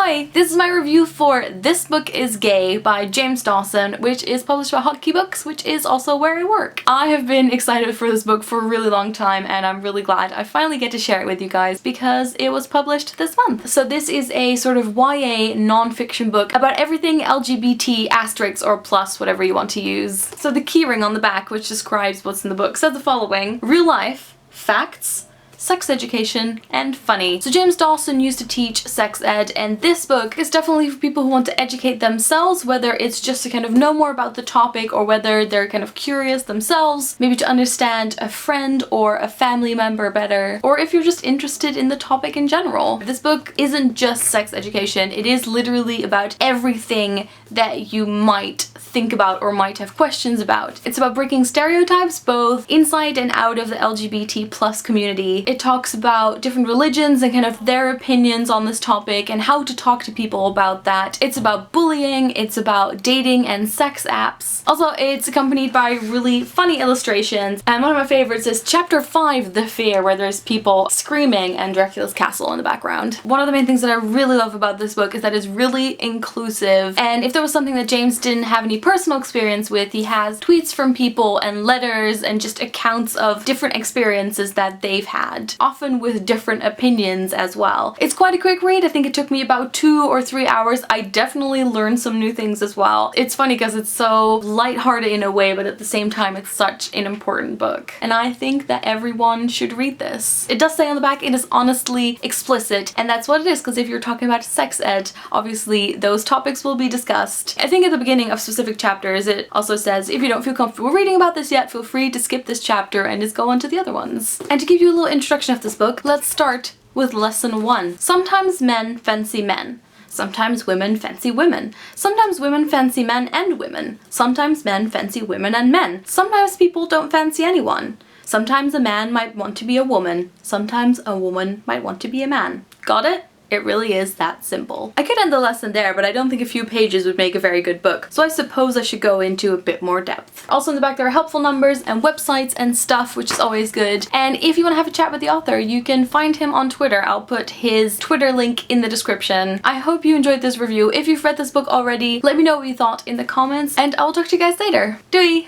Hi! This is my review for This Book is Gay by James Dawson, which is published by Hotkey Books, which is also where I work. I have been excited for this book for a really long time, and I'm really glad I finally get to share it with you guys because it was published this month. So this is a sort of YA non-fiction book about everything LGBT asterisk or plus, whatever you want to use. So the keyring on the back, which describes what's in the book, says the following: real life, facts, sex education, and funny. So James Dawson used to teach sex ed, and this book is definitely for people who want to educate themselves, whether it's just to kind of know more about the topic or whether they're kind of curious themselves, maybe to understand a friend or a family member better, or if you're just interested in the topic in general. This book isn't just sex education, it is literally about everything that you might think about or might have questions about. It's about breaking stereotypes both inside and out of the LGBT plus community. It talks about different religions and kind of their opinions on this topic and how to talk to people about that. It's about bullying, it's about dating and sex apps. Also, it's accompanied by really funny illustrations, and one of my favorites is Chapter 5, The Fear, where there's people screaming and Dracula's castle in the background. One of the main things that I really love about this book is that it's really inclusive, and if there was something that James didn't have any personal experience with, he has tweets from people and letters and just accounts of different experiences that they've had, often with different opinions as well. It's quite a quick read. I think it took me about 2 or 3 hours. I definitely learned some new things as well. It's funny because it's so lighthearted in a way, but at the same time it's such an important book, and I think that everyone should read this. It does say on the back it is honestly explicit, and that's what it is, because if you're talking about sex ed, obviously those topics will be discussed. I think at the beginning of specific chapters it also says if you don't feel comfortable reading about this yet, feel free to skip this chapter and just go on to the other ones. And to give you a little introduction of this book, let's start with Lesson 1. Sometimes men fancy men. Sometimes women fancy women. Sometimes women fancy men and women. Sometimes men fancy women and men. Sometimes people don't fancy anyone. Sometimes a man might want to be a woman. Sometimes a woman might want to be a man. Got it? It really is that simple. I could end the lesson there, but I don't think a few pages would make a very good book, so I suppose I should go into a bit more depth. Also in the back there are helpful numbers and websites and stuff, which is always good. And if you want to have a chat with the author, you can find him on Twitter. I'll put his Twitter link in the description. I hope you enjoyed this review. If you've read this book already, let me know what you thought in the comments, and I'll talk to you guys later. Doei!